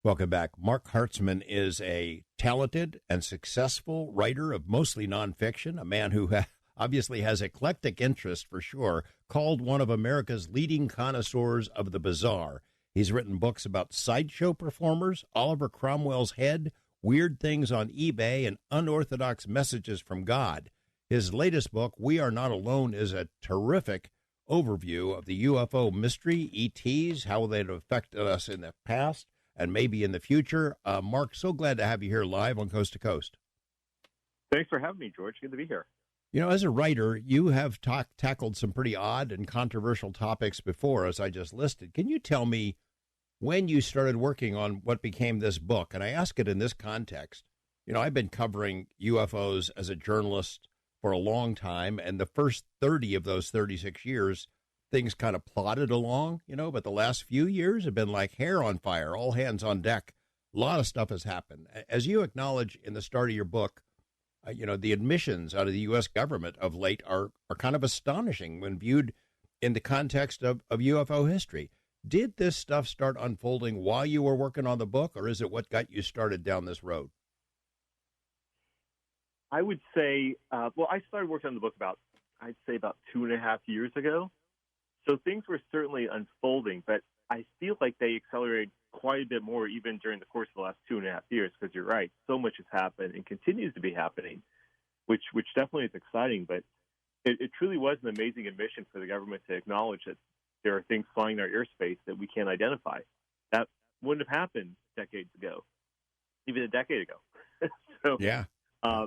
Welcome back. Mark Hartzman is a talented and successful writer of mostly nonfiction, a man who obviously has eclectic interest for sure, called one of America's leading connoisseurs of the bizarre. He's written books about sideshow performers, Oliver Cromwell's head, weird things on eBay, and unorthodox messages from God. His latest book, We Are Not Alone, is a terrific overview of the UFO mystery, ETs, how they've affected us in the past and maybe in the future. Mark, so glad to have you here live on Coast to Coast. Thanks for having me, George. Good to be here. You know, as a writer, you have tackled some pretty odd and controversial topics before, as I just listed. Can you tell me when you started working on what became this book? And I ask it in this context. You know, I've been covering UFOs as a journalist for a long time, and the first 30 of those 36 years, things kind of plodded along, you know, but the last few years have been like hair on fire, all hands on deck. A lot of stuff has happened. As you acknowledge in the start of your book, you know, the admissions out of the U.S. government of late are kind of astonishing when viewed in the context of UFO history. Did this stuff start unfolding while you were working on the book, or is it what got you started down this road? I would say, well, I started working on the book about 2.5 years ago. So things were certainly unfolding, but I feel like they accelerated quite a bit more even during the course of the last 2.5 years, because you're right, so much has happened and continues to be happening, which definitely is exciting. But it truly was an amazing admission for the government to acknowledge that there are things flying in our airspace that we can't identify. That wouldn't have happened decades ago, even a decade ago. So yeah. I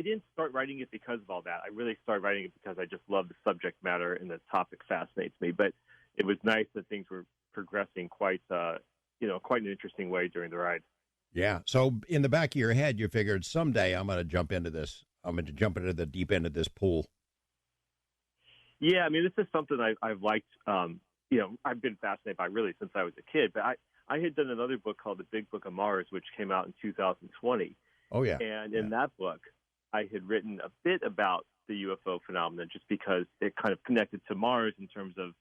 didn't start writing it because of all that. I really started writing it because I just love the subject matter and the topic fascinates me. But it was nice that things were progressing quite an interesting way during the ride. Yeah. So in the back of your head, you figured someday I'm going to jump into this. I'm going to jump into the deep end of this pool. Yeah. I mean, this is something I've liked. I've been fascinated by really since I was a kid. But I had done another book called The Big Book of Mars, which came out in 2020. Oh, yeah. And in that book, I had written a bit about the UFO phenomenon just because it kind of connected to Mars in terms of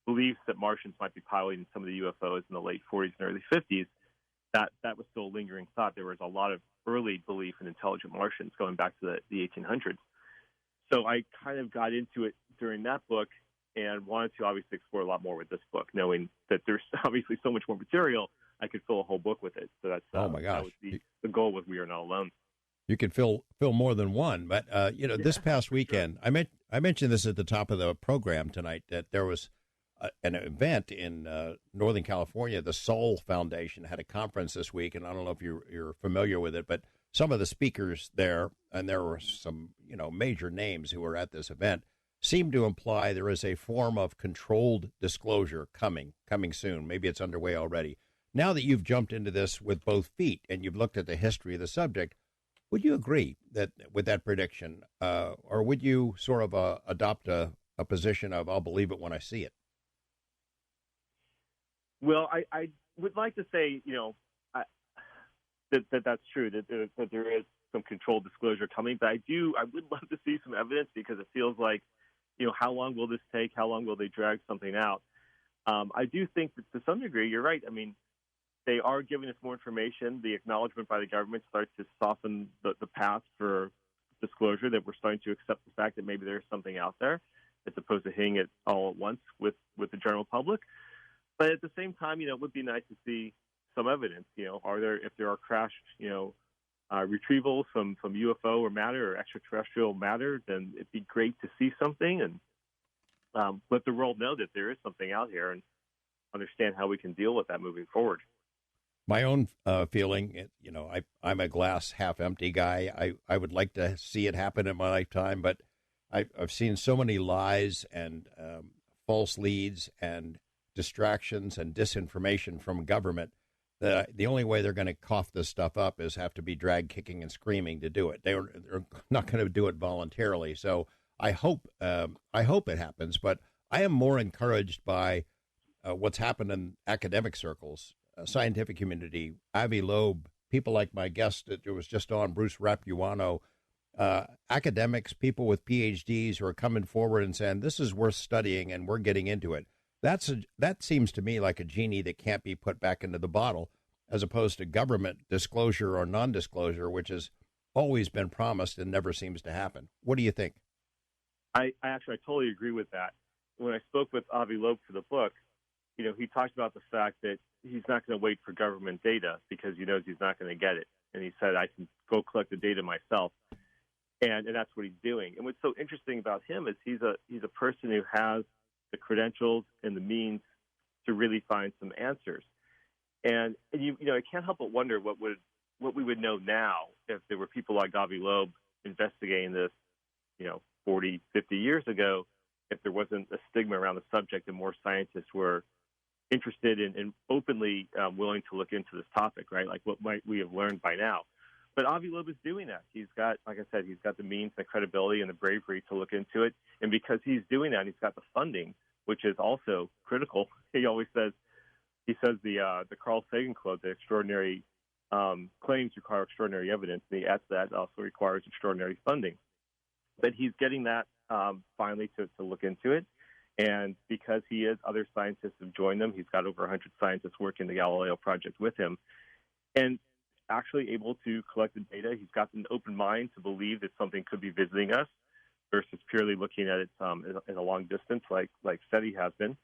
beliefs that Martians might be piloting some of the UFOs in the late 40s and early 50s. That was still a lingering thought. There was a lot of early belief in intelligent Martians going back to the 1800s. So I kind of got into it during that book and wanted to obviously explore a lot more with this book, knowing that there's obviously so much more material. I could fill a whole book with it. So that's oh my gosh. That was the goal was We Are Not Alone. You could fill more than one. But, this past weekend, sure. I mentioned this at the top of the program tonight, that there was an event in Northern California. The Soul Foundation had a conference this week, and I don't know if you're familiar with it, but some of the speakers there, and there were some, major names who were at this event, seemed to imply there is a form of controlled disclosure coming soon. Maybe it's underway already. Now that you've jumped into this with both feet and you've looked at the history of the subject, would you agree that with that prediction, or would you sort of adopt a position of I'll believe it when I see it? Well, I would like to say, that's true, that there is some controlled disclosure coming, but I would love to see some evidence because it feels like, how long will this take? How long will they drag something out? I do think that to some degree, you're right. I mean, they are giving us more information. The acknowledgement by the government starts to soften the path for disclosure, that we're starting to accept the fact that maybe there's something out there as opposed to hitting it all at once with the general public. But at the same time, it would be nice to see some evidence. If there are crashed, retrievals from UFO or matter or extraterrestrial matter, then it'd be great to see something and let the world know that there is something out here and understand how we can deal with that moving forward. My own feeling, I'm a glass half empty guy. I would like to see it happen in my lifetime, but I've seen so many lies and false leads and distractions and disinformation from government that the only way they're going to cough this stuff up is have to be dragged kicking and screaming to do it. They're not going to do it voluntarily. So I hope it happens, but I am more encouraged by what's happened in academic circles. Scientific community, Avi Loeb, people like my guest that was just on, Bruce Rapuano, academics, people with PhDs who are coming forward and saying, this is worth studying and we're getting into it. That seems to me like a genie that can't be put back into the bottle, as opposed to government disclosure or non-disclosure, which has always been promised and never seems to happen. What do you think? I totally agree with that. When I spoke with Avi Loeb for the book, he talked about the fact that he's not going to wait for government data because he knows he's not going to get it. And he said, I can go collect the data myself. And that's what he's doing. And what's so interesting about him is he's a person who has the credentials and the means to really find some answers. And I can't help but wonder what we would know now if there were people like Avi Loeb investigating this, 40, 50 years ago, if there wasn't a stigma around the subject and more scientists were interested and openly willing to look into this topic, right? Like what might we have learned by now? But Avi Loeb is doing that. He's got, like I said, he's got the means, the credibility, and the bravery to look into it. And because he's doing that, he's got the funding, which is also critical. He says the Carl Sagan quote, the extraordinary claims require extraordinary evidence. And he adds that also requires extraordinary funding. But he's getting that finally to look into it. And because other scientists have joined them, he's got over 100 scientists working the Galileo project with him, and actually able to collect the data. He's got an open mind to believe that something could be visiting us versus purely looking at it in a long distance like SETI has been.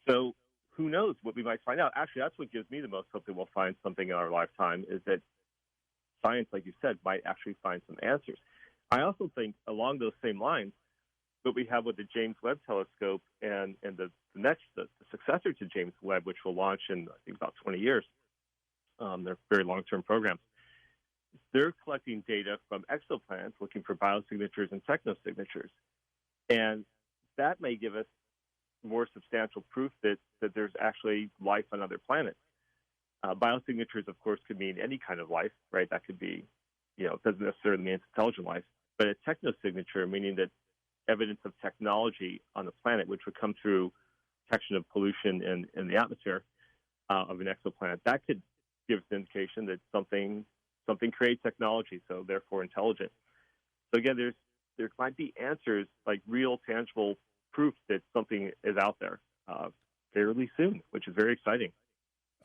So who knows what we might find out. Actually, that's what gives me the most hope that we'll find something in our lifetime, is that science, like you said, might actually find some answers. I also think along those same lines, what we have with the James Webb Telescope and the successor to James Webb, which will launch in, I think, about 20 years. They're very long-term programs. They're collecting data from exoplanets, looking for biosignatures and technosignatures. And that may give us more substantial proof that there's actually life on other planets. Biosignatures, of course, could mean any kind of life, right? That could be, it doesn't necessarily mean it's intelligent life. But a technosignature, meaning that evidence of technology on the planet, which would come through detection of pollution in the atmosphere of an exoplanet, that could give us an indication that something creates technology, so therefore intelligent. So again, there might be answers, like real tangible proof that something is out there fairly soon, which is very exciting.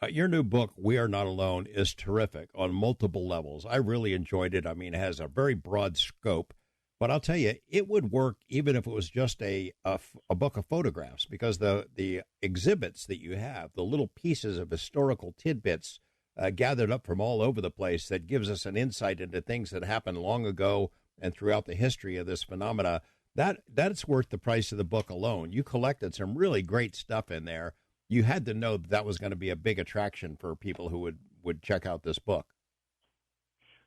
Your new book, We Are Not Alone, is terrific on multiple levels. I really enjoyed it. I mean, it has a very broad scope, but I'll tell you, it would work even if it was just a book of photographs, because the exhibits that you have, the little pieces of historical tidbits gathered up from all over the place, that gives us an insight into things that happened long ago and throughout the history of this phenomena, that's worth the price of the book alone. You collected some really great stuff in there. You had to know that was going to be a big attraction for people who would check out this book.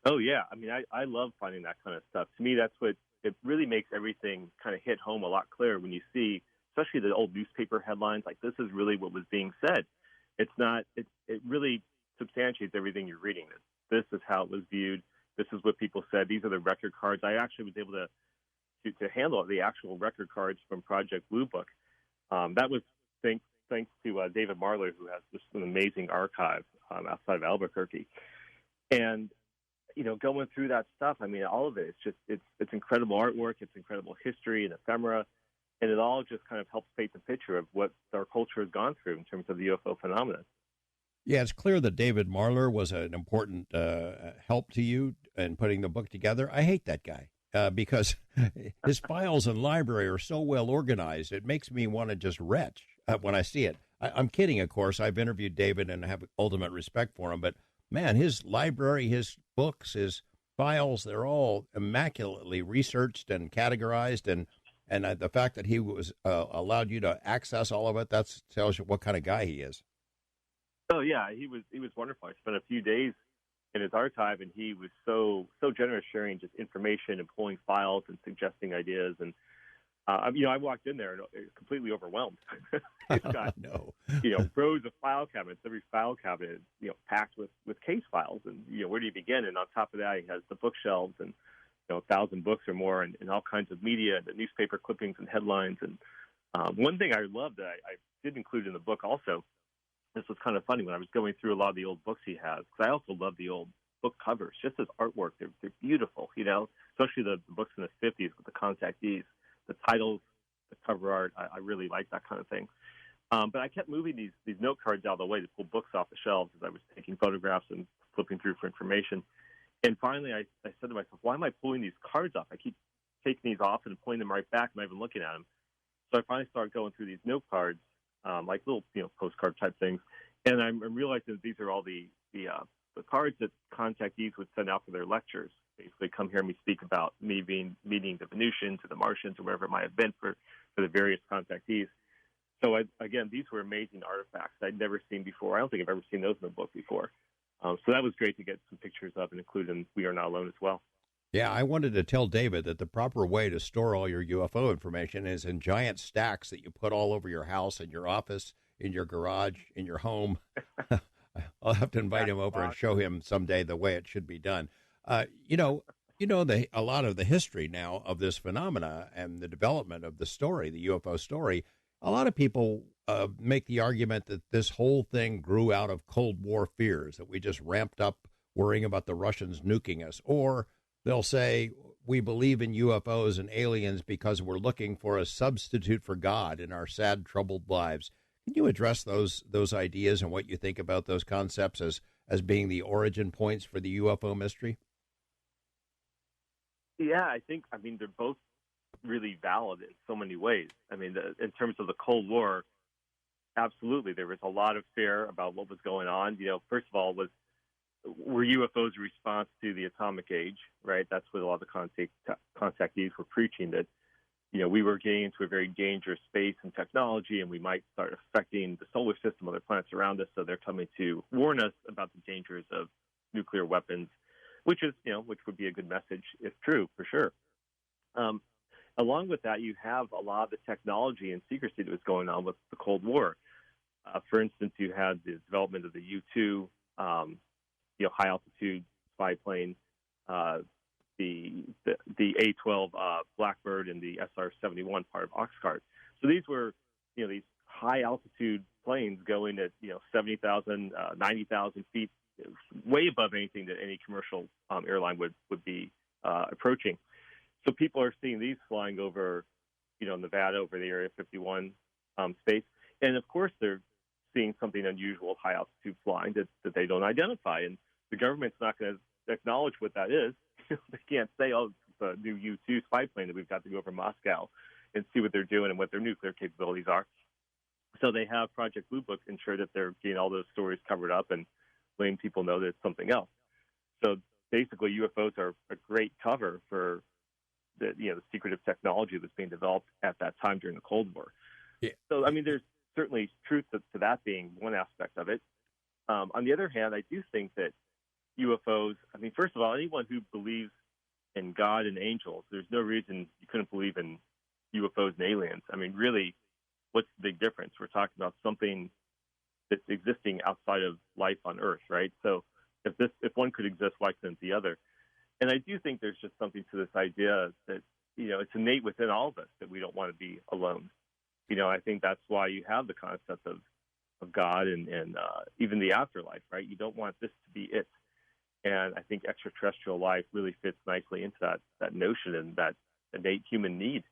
Oh, yeah. I mean, I love finding that kind of stuff. To me, that's what it really makes everything kind of hit home a lot clearer when you see, especially the old newspaper headlines, like this is really what was being said. It's not, it really substantiates everything you're reading. This is how it was viewed. This is what people said. These are the record cards. I actually was able to handle the actual record cards from Project Blue Book. That was thanks to David Marler, who has just an amazing archive outside of Albuquerque. And, going through that stuff, I mean, all of it, it's incredible artwork, it's incredible history and ephemera, and it all just kind of helps paint the picture of what our culture has gone through in terms of the UFO phenomenon. Yeah, it's clear that David Marler was an important help to you in putting the book together. I hate that guy. Because his files and library are so well organized, it makes me want to just retch when I see it. I'm kidding, of course. I've interviewed David and have ultimate respect for him. But, man, his library, his books, his files, they're all immaculately researched and categorized. And the fact that he was allowed you to access all of it, that tells you what kind of guy he is. Oh, yeah, he was wonderful. I spent a few days in his archive, and he was so generous, sharing just information and pulling files and suggesting ideas. And I walked in there and completely overwhelmed. He's got rows of file cabinets. Every file cabinet is packed with case files, and where do you begin? And on top of that, he has the bookshelves and 1,000 books or more, and all kinds of media, the newspaper clippings and headlines. And one thing I loved that I did include in the book also. This was kind of funny when I was going through a lot of the old books he has, because I also love the old book covers, just as artwork. They're beautiful, especially the books in the 50s with the contactees, the titles, the cover art. I really like that kind of thing. But I kept moving these note cards out of the way to pull books off the shelves as I was taking photographs and flipping through for information. And finally, I said to myself, why am I pulling these cards off? I keep taking these off and pulling them right back, not even looking at them. So I finally started going through these note cards, like little postcard type things, and I'm realizing that these are all the cards that contactees would send out for their lectures. Basically, come hear me speak about me meeting the Venusians or the Martians or wherever it might have been for the various contactees. So again, these were amazing artifacts I'd never seen before. I don't think I've ever seen those in a book before. So that was great to get some pictures of and include in We Are Not Alone as well. Yeah, I wanted to tell David that the proper way to store all your UFO information is in giant stacks that you put all over your house, in your office, in your garage, in your home. I'll have to invite him over and show him someday the way it should be done. A lot of the history now of this phenomena and the development of the story, the UFO story. A lot of people make the argument that this whole thing grew out of Cold War fears, that we just ramped up worrying about the Russians nuking us. Or they'll say we believe in UFOs and aliens because we're looking for a substitute for God in our sad, troubled lives. Can you address those ideas and what you think about those concepts as being the origin points for the UFO mystery? Yeah, they're both really valid in so many ways. In terms of the Cold War, absolutely, there was a lot of fear about what was going on. First of all, were UFOs a response to the atomic age, right? That's what a lot of the contactees were preaching, that we were getting into a very dangerous space and technology, and we might start affecting the solar system, other planets around us. So they're coming to warn us about the dangers of nuclear weapons, which would be a good message if true, for sure. Along with that, you have a lot of the technology and secrecy that was going on with the Cold War. For instance, you had the development of the U-2, high altitude spy plane, the A-12 Blackbird, and the SR-71 part of Oxcart. So these were these high altitude planes going at 70,000, 90,000 feet, way above anything that any commercial airline would be approaching. So people are seeing these flying over, Nevada, over the Area 51 space, and of course they're seeing something unusual, high altitude flying that they don't identify, and the government's not going to acknowledge what that is. They can't say, "Oh, it's a new U-2 spy plane that we've got to go over Moscow and see what they're doing and what their nuclear capabilities are." So they have Project Blue Book ensure that they're getting all those stories covered up and letting people know that it's something else. So basically, UFOs are a great cover for the secretive technology that's being developed at that time during the Cold War. Yeah. So there's certainly truth to that being one aspect of it. On the other hand, I do think that UFOs, first of all, anyone who believes in God and angels, there's no reason you couldn't believe in UFOs and aliens. Really, what's the big difference? We're talking about something that's existing outside of life on Earth, right? So if one could exist, why couldn't the other? And I do think there's just something to this idea that, it's innate within all of us that we don't want to be alone. I think that's why you have the concept of God and even the afterlife, right? You don't want this to be it. And I think extraterrestrial life really fits nicely into that notion and that innate human need.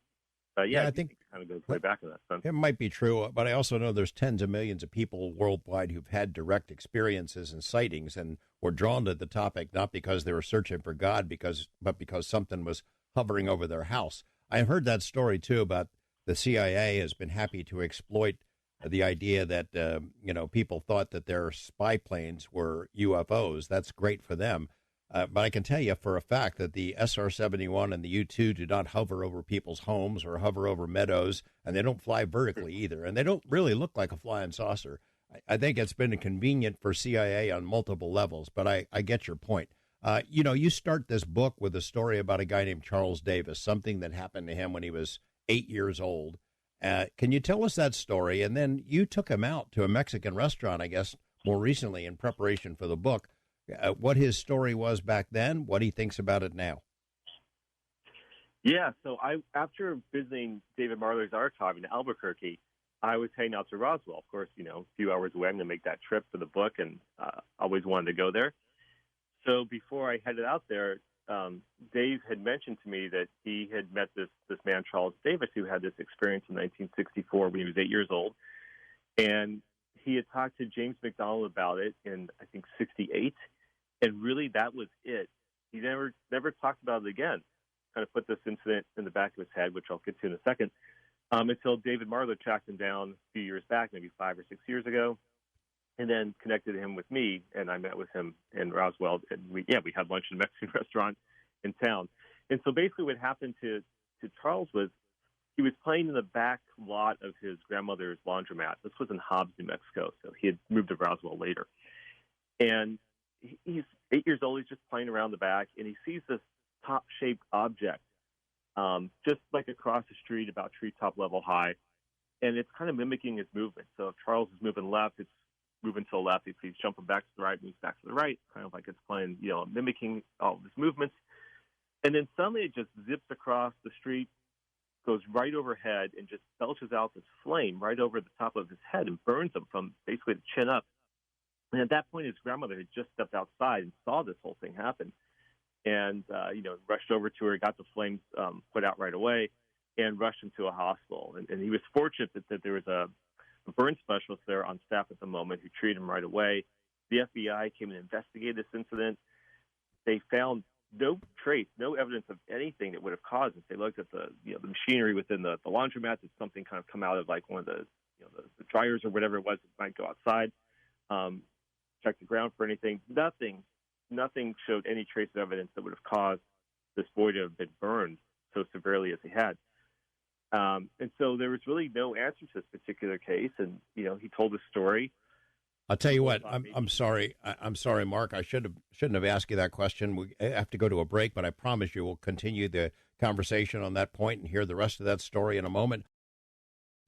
I think it kind of goes way back in that sense. It might be true, but I also know there's tens of millions of people worldwide who've had direct experiences and sightings and were drawn to the topic, not because they were searching for God, but because something was hovering over their house. I heard that story, too, about the CIA has been happy to exploit the idea that, people thought that their spy planes were UFOs. That's great for them. But I can tell you for a fact that the SR-71 and the U-2 do not hover over people's homes or hover over meadows, and they don't fly vertically either. And they don't really look like a flying saucer. I think it's been convenient for CIA on multiple levels, but I get your point. You start this book with a story about a guy named Charles Davis, something that happened to him when he was 8 years old. Can you tell us that story? And then you took him out to a Mexican restaurant, I guess, more recently in preparation for the book. What his story was back then, what he thinks about it now. Yeah, so after visiting David Marler's archive in Albuquerque, I was heading out to Roswell. Of course, a few hours away. I'm going to make that trip for the book, and always wanted to go there. So before I headed out there, Dave had mentioned to me that he had met this man, Charles Davis, who had this experience in 1964 when he was 8 years old. And he had talked to James McDonald about it in, I think, '68, and really that was it. He never talked about it again. Kind of put this incident in the back of his head, which I'll get to in a second, until David Marler tracked him down a few years back, maybe 5 or 6 years ago, and then connected him with me, and I met with him in Roswell, and we had lunch in a Mexican restaurant in town. And so basically what happened to Charles was he was playing in the back lot of his grandmother's laundromat. This was in Hobbs, New Mexico, so he had moved to Roswell later. And he's 8 years old. He's just playing around the back, and he sees this top-shaped object just like across the street, about treetop level high, and it's kind of mimicking his movement. So if Charles is moving left, it's moving to the left. If he's jumping back to the right, moves back to the right, kind of like it's playing, mimicking all of his movements. And then suddenly it just zips across the street, goes right overhead, and just belches out this flame right over the top of his head and burns him from basically the chin up. And at that point, his grandmother had just stepped outside and saw this whole thing happen, and rushed over to her, got the flames put out right away, and rushed him to a hospital. And he was fortunate that there was a burn specialist there on staff at the moment who treated him right away. The FBI came and investigated this incident. They found no trace, no evidence of anything that would have caused it. They looked at the machinery within the laundromat. Did something kind of come out of like one of the dryers or whatever it was that might go outside? Checked the ground for anything. Nothing showed any trace of evidence that would have caused this boy to have been burned so severely as he had. And so there was really no answer to this particular case. And, he told his story. I'll tell you what, I'm sorry. I'm sorry, Mark. I shouldn't have asked you that question. We have to go to a break, but I promise you we'll continue the conversation on that point and hear the rest of that story in a moment.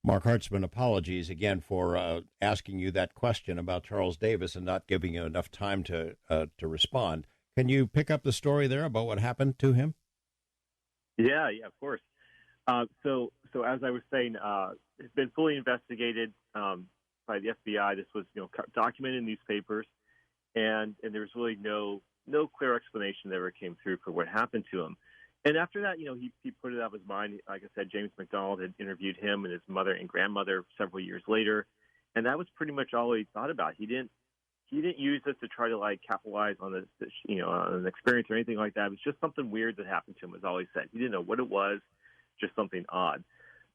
Mark Hartzman, apologies again for asking you that question about Charles Davis and not giving you enough time to respond. Can you pick up the story there about what happened to him? Yeah, of course. So as I was saying, it's been fully investigated by the FBI. This was documented in newspapers, and there was really no clear explanation that ever came through for what happened to him. And after that, he put it out of his mind. Like I said, James McDonald had interviewed him and his mother and grandmother several years later, and that was pretty much all he thought about. He didn't use this to try to capitalize on this on an experience or anything like that. It was just something weird that happened to him, as always said. He didn't know what it was, just something odd.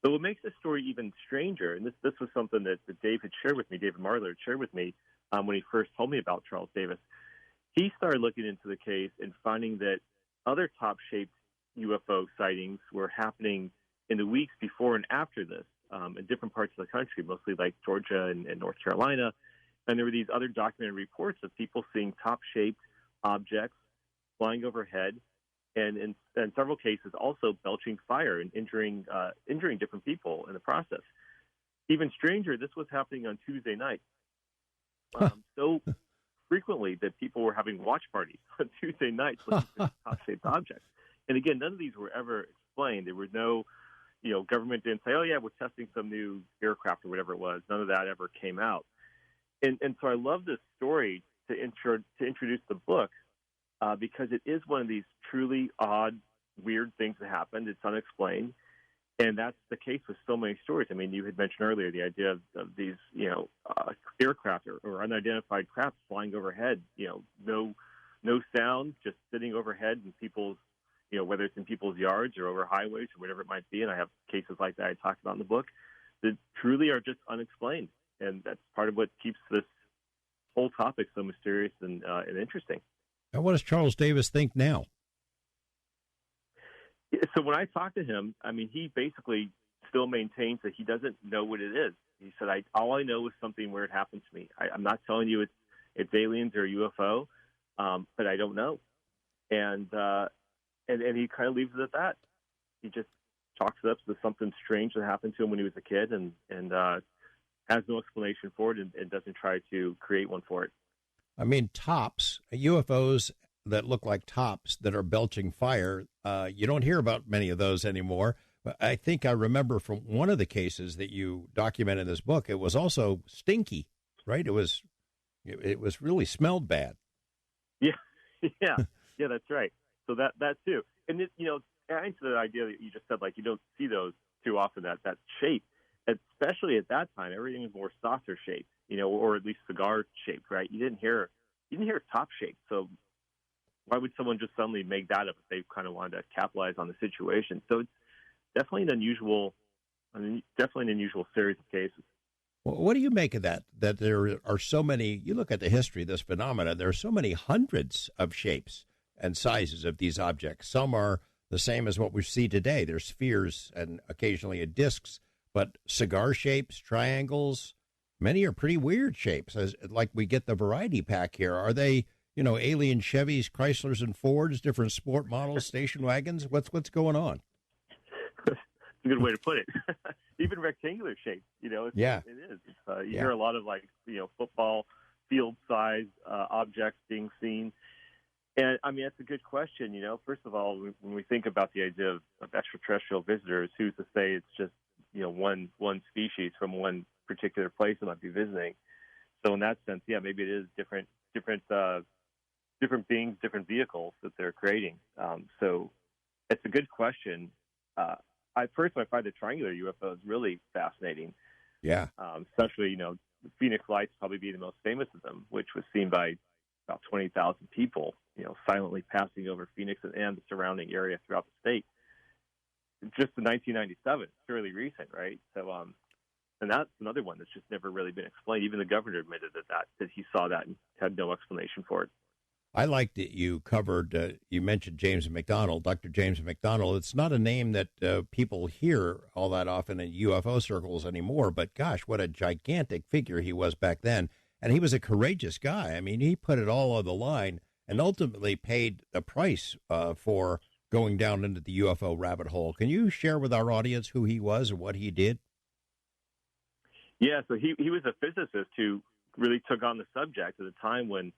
But what makes this story even stranger, and this was something that Dave had shared with me, David Marler had shared with me when he first told me about Charles Davis. He started looking into the case and finding that other top-shaped UFO sightings were happening in the weeks before and after this in different parts of the country, mostly like Georgia and North Carolina. And there were these other documented reports of people seeing top-shaped objects flying overhead, and in several cases also belching fire and injuring different people in the process. Even stranger, this was happening on Tuesday night. So frequently that people were having watch parties on Tuesday nights looking for top-shaped objects. And again, none of these were ever explained. There were no, government didn't say, oh, yeah, we're testing some new aircraft or whatever it was. None of that ever came out. And so I love this story to introduce the book because it is one of these truly odd, weird things that happened. It's unexplained. And that's the case with so many stories. I mean, you had mentioned earlier the idea of these, aircraft or unidentified craft flying overhead, no sound, just sitting overhead in people's, whether it's in people's yards or over highways or whatever it might be. And I have cases like that I talk about in the book that truly are just unexplained. And that's part of what keeps this whole topic so mysterious and interesting. And what does Charles Davis think now? So when I talked to him, I mean, he basically still maintains that he doesn't know what it is. He said, all I know is something where it happened to me. I'm not telling you it's aliens or UFO, but I don't know. And he kind of leaves it at that. He just chalks it up to something strange that happened to him when he was a kid and has no explanation for it and doesn't try to create one for it. I mean, tops, UFOs that look like tops that are belching fire, you don't hear about many of those anymore. But I think I remember from one of the cases that you document in this book, it was also stinky, right? It was really smelled bad. Yeah, that's right. So that too. And adding to the idea that you just said, you don't see those too often, that shape. especially at that time, everything was more saucer shaped, or at least cigar shaped, right? You didn't hear top shaped. So why would someone just suddenly make that up if they kind of wanted to capitalize on the situation? So it's definitely an unusual series of cases. Well, what do you make of that? That there are so many. You look at the history of this phenomena. There are so many hundreds of shapes and sizes of these objects. Some are the same as what we see today. They're spheres and occasionally discs, but cigar shapes, triangles. Many are pretty weird shapes. Like we get the variety pack here. Are they, alien Chevys, Chryslers, and Fords, different sport models, station wagons? What's going on? That's a good way to put it. Even rectangular shapes, it is. You hear a lot of football field size objects being seen. And I mean, that's a good question. First of all, when we think about the idea of extraterrestrial visitors, who's to say it's just, one species from one particular place that might be visiting. So in that sense, maybe it is different beings, different vehicles that they're creating. So it's a good question. I personally find the triangular UFOs really fascinating. Yeah. Especially, the Phoenix Lights probably be the most famous of them, which was seen by about 20,000 people, silently passing over Phoenix and the surrounding area throughout the state. Just in 1997, it's fairly recent, right? So, and that's another one that's just never really been explained. Even the governor admitted that he saw that and had no explanation for it. I liked that you covered, you mentioned James McDonald, Dr. James McDonald. It's not a name that people hear all that often in UFO circles anymore, but gosh, what a gigantic figure he was back then. And he was a courageous guy. I mean, he put it all on the line and ultimately paid the price for going down into the UFO rabbit hole. Can you share with our audience who he was and what he did? Yeah, so he was a physicist who really took on the subject at a time when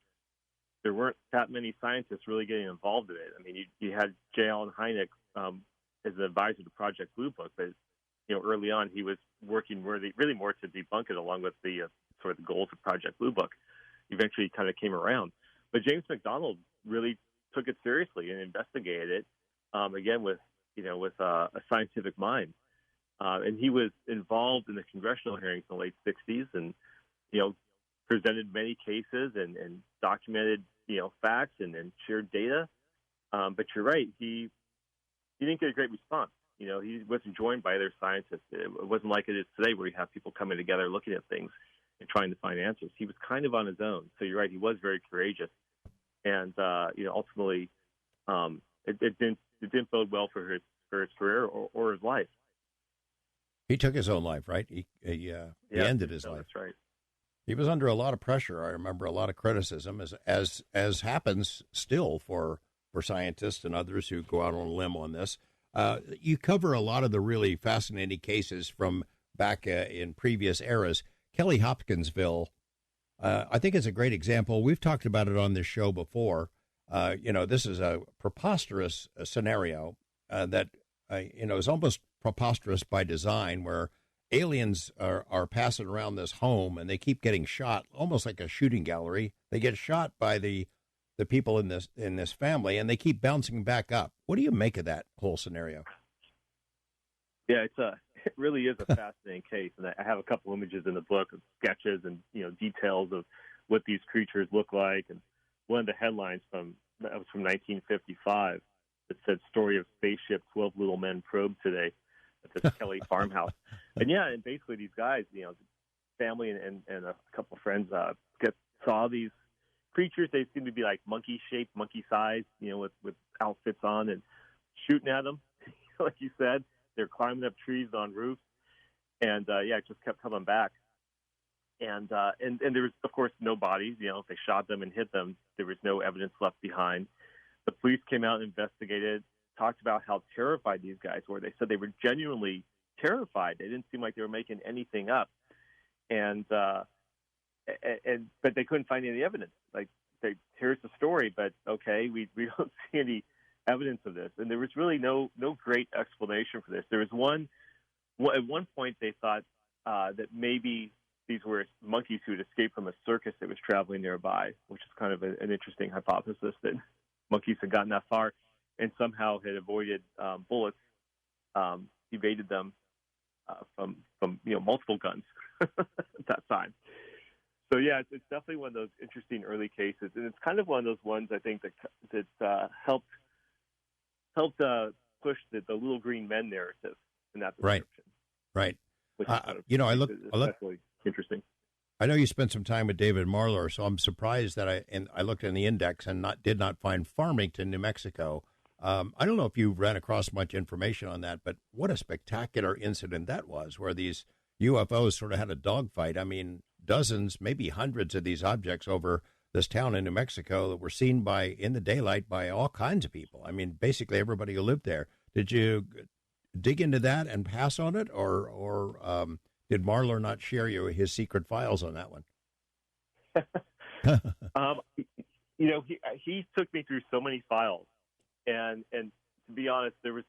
there weren't that many scientists really getting involved in it. I mean, you had J. Allen Hynek as an advisor to Project Blue Book, but early on he was working really more to debunk it, along with the sort of the goals of Project Blue Book. Eventually, kind of came around, but James McDonald really took it seriously and investigated it again with a scientific mind, and he was involved in the congressional hearings in the late '60s, and presented many cases and documented, facts and shared data. But you're right, he didn't get a great response. He wasn't joined by other scientists. It wasn't like it is today where you have people coming together looking at things and trying to find answers. He was kind of on his own. So you're right, he was very courageous. And, ultimately, it didn't bode well for his career or his life. He took his own life, right? He ended his life. That's right. He was under a lot of pressure. I remember a lot of criticism, as happens still for scientists and others who go out on a limb on this. You cover a lot of the really fascinating cases from back in previous eras. Kelly Hopkinsville, I think, is a great example. We've talked about it on this show before. This is a preposterous scenario that is almost preposterous by design, where aliens are passing around this home and they keep getting shot, almost like a shooting gallery. They get shot by the people in this family, and they keep bouncing back up. What do you make of that whole scenario? Yeah, it really is a fascinating case, and I have a couple images in the book of sketches and details of what these creatures look like. And one of the headlines was from 1955 that said "Story of Spaceship: 12 Little Men Probed Today" at this Kelly farmhouse. And basically these guys, family and a couple of friends saw these creatures. They seem to be like monkey-shaped, monkey-sized, with outfits on and shooting at them. Like you said, they're climbing up trees on roofs, and it just kept coming back. And there was, of course, no bodies. If they shot them and hit them, there was no evidence left behind. The police came out and investigated, talked about how terrified these guys were. They said they were genuinely terrified. They didn't seem like they were making anything up, but they couldn't find any evidence. Like, here's the story, but okay, we don't see any evidence of this. And there was really no great explanation for this. There was at one point they thought that maybe these were monkeys who had escaped from a circus that was traveling nearby, which is kind of an interesting hypothesis, that monkeys had gotten that far and somehow had avoided bullets, evaded them. from multiple guns at that time. So yeah, it's definitely one of those interesting early cases, and it's kind of one of those ones I think that helped push the little green men narrative in that description. Right. Which I look especially interesting. I know you spent some time with David Marler, so I'm surprised that I looked in the index and did not find Farmington, New Mexico. I don't know if you ran across much information on that, but what a spectacular incident that was, where these UFOs sort of had a dogfight. I mean, dozens, maybe hundreds of these objects over this town in New Mexico that were seen in the daylight by all kinds of people. I mean, basically everybody who lived there. Did you dig into that and pass on it, or did Marler not share his secret files on that one? He took me through so many files, and to be honest, there was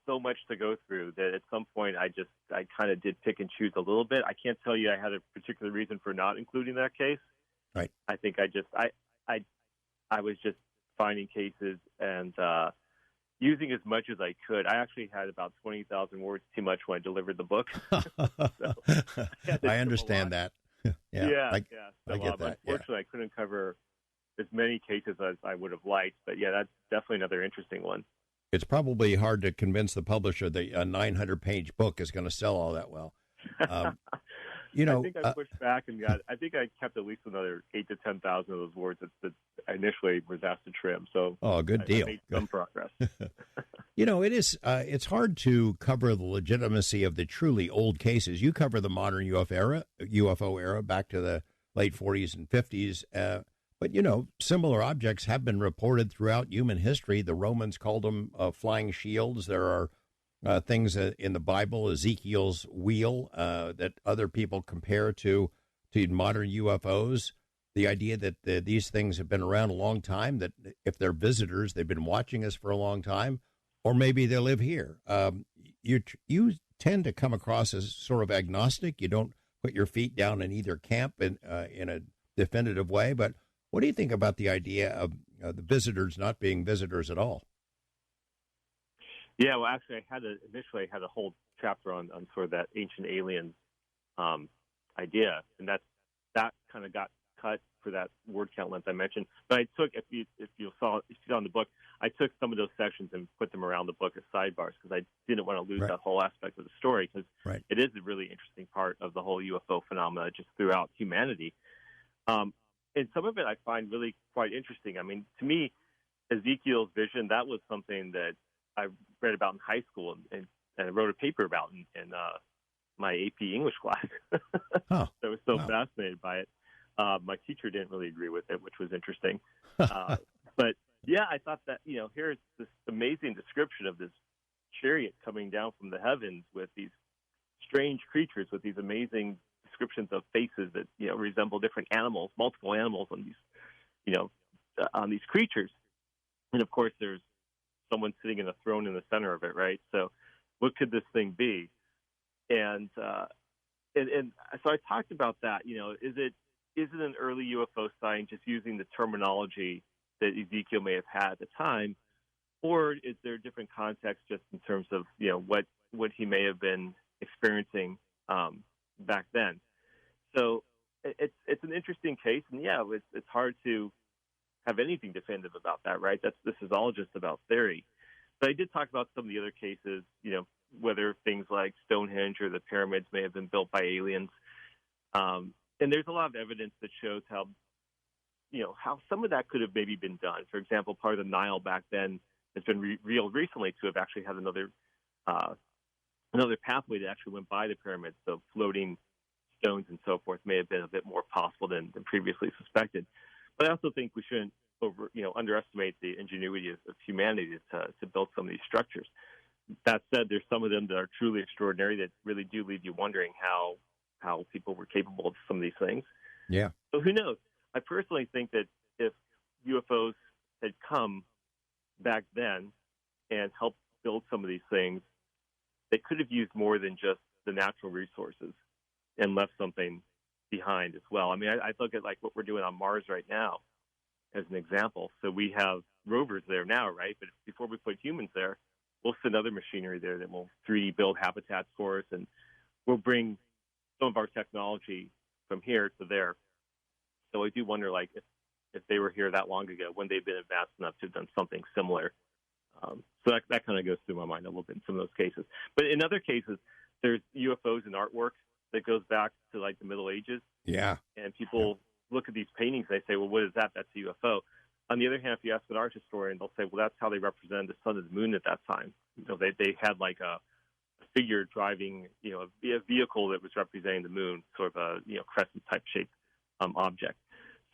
so much to go through that at some point I kind of did pick and choose a little bit. I can't tell you I had a particular reason for not including that case. Right. I think I was just finding cases and using as much as I could. I actually had about 20,000 words too much when I delivered the book. I understand that. Yeah. I get that. Unfortunately, I couldn't cover as many cases as I would have liked. But yeah, that's definitely another interesting one. It's probably hard to convince the publisher that a 900-page book is going to sell all that well. I think I pushed back and I think I kept at least another 8,000 to 10,000 of those words that I initially was asked to trim. So good deal. I made some progress. It's hard to cover the legitimacy of the truly old cases. You cover the modern UFO era back to the late 40s and 50s. But, similar objects have been reported throughout human history. The Romans called them flying shields. There are things in the Bible, Ezekiel's wheel, that other people compare to modern UFOs. The idea that these things have been around a long time, that if they're visitors, they've been watching us for a long time, or maybe they live here. You tend to come across as sort of agnostic. You don't put your feet down in either camp in a definitive way. But what do you think about the idea of the visitors not being visitors at all? Yeah, well, actually, initially I had a whole chapter on sort of that ancient aliens idea, and that kind of got cut for that word count length I mentioned. But I took, if you saw in the book, I took some of those sections and put them around the book as sidebars because I didn't want to lose that whole aspect of the story, because it is a really interesting part of the whole UFO phenomena just throughout humanity. And some of it I find really quite interesting. I mean, to me, Ezekiel's vision, that was something that I read about in high school and I wrote a paper about in my AP English class. I was so fascinated by it. My teacher didn't really agree with it, which was interesting. But yeah, I thought that, here's this amazing description of this chariot coming down from the heavens with these strange creatures, with these amazing descriptions of faces that, resemble different animals, multiple animals on these, on these creatures. And of course, there's someone sitting in a throne in the center of it, right? So what could this thing be? And so I talked about that, is it an early UFO sign just using the terminology that Ezekiel may have had at the time, or is there a different context just in terms of, what he may have been experiencing back then? So it's an interesting case, and yeah, it's hard to have anything definitive about that, right? This is all just about theory. But I did talk about some of the other cases, whether things like Stonehenge or the pyramids may have been built by aliens. And there's a lot of evidence that shows how some of that could have maybe been done. For example, part of the Nile back then has been revealed recently to have actually had another pathway that actually went by the pyramids. So floating stones and so forth may have been a bit more possible than previously suspected. But I also think we shouldn't underestimate the ingenuity of humanity to build some of these structures. That said, there's some of them that are truly extraordinary that really do leave you wondering how people were capable of some of these things. Yeah. So who knows? I personally think that if UFOs had come back then and helped build some of these things, they could have used more than just the natural resources and left something behind as well. I mean, I look at like what we're doing on Mars right now as an example. So we have rovers there now, right? But before we put humans there, we'll send other machinery there that will 3D build habitats for us, and we'll bring some of our technology from here to there. So I do wonder, like, if they were here that long ago, when they've been advanced enough to have done something similar. So that kind of goes through my mind a little bit in some of those cases. But in other cases, there's UFOs and artwork that goes back to, like, the Middle Ages. Yeah. And people look at these paintings, they say, well, what is that? That's a UFO. On the other hand, if you ask an art historian, they'll say, well, that's how they represented the sun and the moon at that time. They had like a figure driving, a vehicle that was representing the moon, sort of a, crescent type shaped object.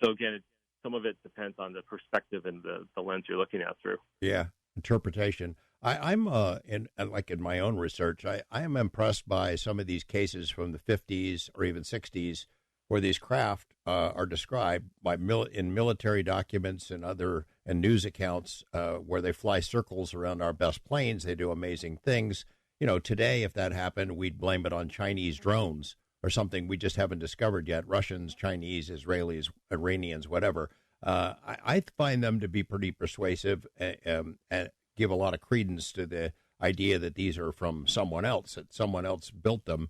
So again, some of it depends on the perspective and the lens you're looking at through. Yeah, interpretation. I'm in my own research, I am impressed by some of these cases from the 50s or even 60s where these craft are described in military documents and news accounts where they fly circles around our best planes. They do amazing things. Today, if that happened, we'd blame it on Chinese drones or something we just haven't discovered yet. Russians, Chinese, Israelis, Iranians, whatever. I find them to be pretty persuasive and give a lot of credence to the idea that these are from someone else, that someone else built them,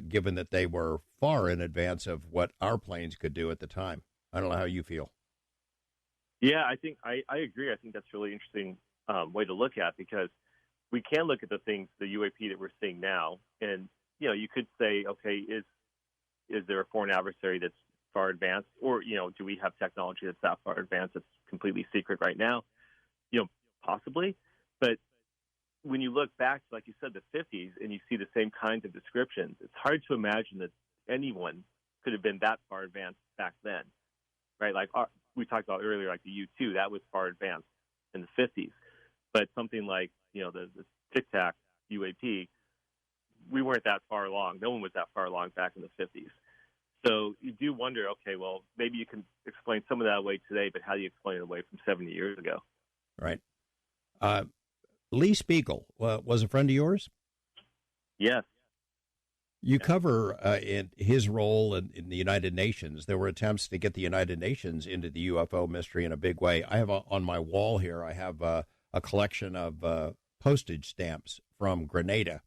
given that they were far in advance of what our planes could do at the time. I don't know how you feel. Yeah, I think I agree. I think that's a really interesting way to look at, because we can look at the UAP that we're seeing now, and you could say, okay, is there a foreign adversary that's far advanced, or do we have technology that's that far advanced that's completely secret right now? Possibly, but when you look back to, like you said, the 50s, and you see the same kinds of descriptions, it's hard to imagine that anyone could have been that far advanced back then, right? Like we talked about earlier, like the U-2, that was far advanced in the 50s. But something like, the Tic Tac UAP, we weren't that far along. No one was that far along back in the 50s. So you do wonder, okay, well, maybe you can explain some of that away today, but how do you explain it away from 70 years ago? Right. Lee Spiegel was a friend of yours? Yes. You cover in his role in the United Nations. There were attempts to get the United Nations into the UFO mystery in a big way. I have on my wall here, I have a collection of postage stamps from Grenada.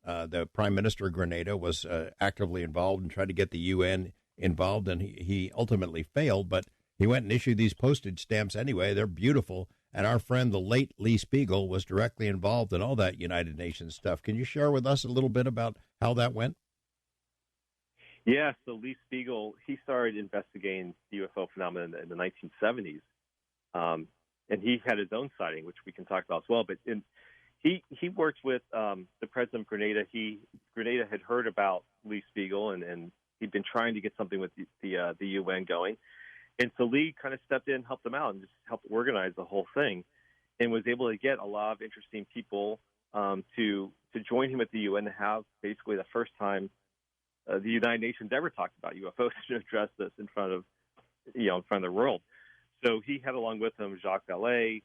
The Prime Minister of Grenada was actively involved and tried to get the UN involved, and he ultimately failed, but he went and issued these postage stamps anyway. They're beautiful. And our friend, the late Lee Spiegel, was directly involved in all that United Nations stuff. Can you share with us a little bit about how that went? Yeah, so Lee Spiegel, he started investigating the UFO phenomenon in the 1970s. And he had his own sighting, which we can talk about as well. But he worked with the president of Grenada. Grenada had heard about Lee Spiegel, and he'd been trying to get something with the UN going. And so Lee kind of stepped in, helped them out, and just helped organize the whole thing, and was able to get a lot of interesting people to join him at the UN to have basically the first time the United Nations ever talked about UFOs to address this in front of the world. So he had along with him Jacques Vallée,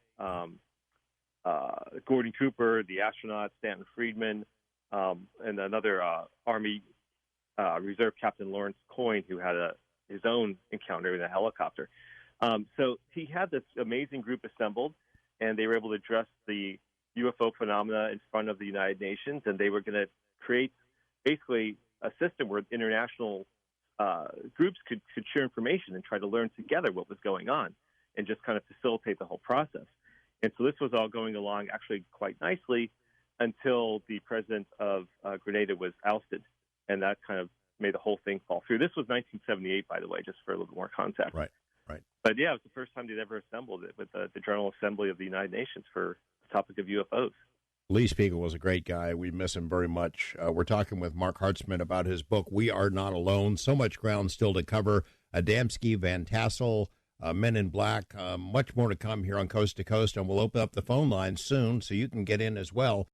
Gordon Cooper, the astronaut Stanton Friedman, and another Army Reserve Captain Lawrence Coyne, who had his own encounter with a helicopter. So he had this amazing group assembled, and they were able to address the UFO phenomena in front of the United Nations, and they were going to create basically a system where international groups could share information and try to learn together what was going on and just kind of facilitate the whole process. And so this was all going along actually quite nicely until the president of Grenada was ousted, and that kind of made the whole thing fall through. This was 1978, by the way, just for a little bit more context. Right. But yeah, it was the first time they'd ever assembled it with the General Assembly of the United Nations for the topic of UFOs. Lee Spiegel was a great guy. We miss him very much. We're talking with Mark Hartzman about his book, We Are Not Alone. So much ground still to cover. Adamski, Van Tassel, Men in Black, much more to come here on Coast to Coast, and we'll open up the phone lines soon so you can get in as well.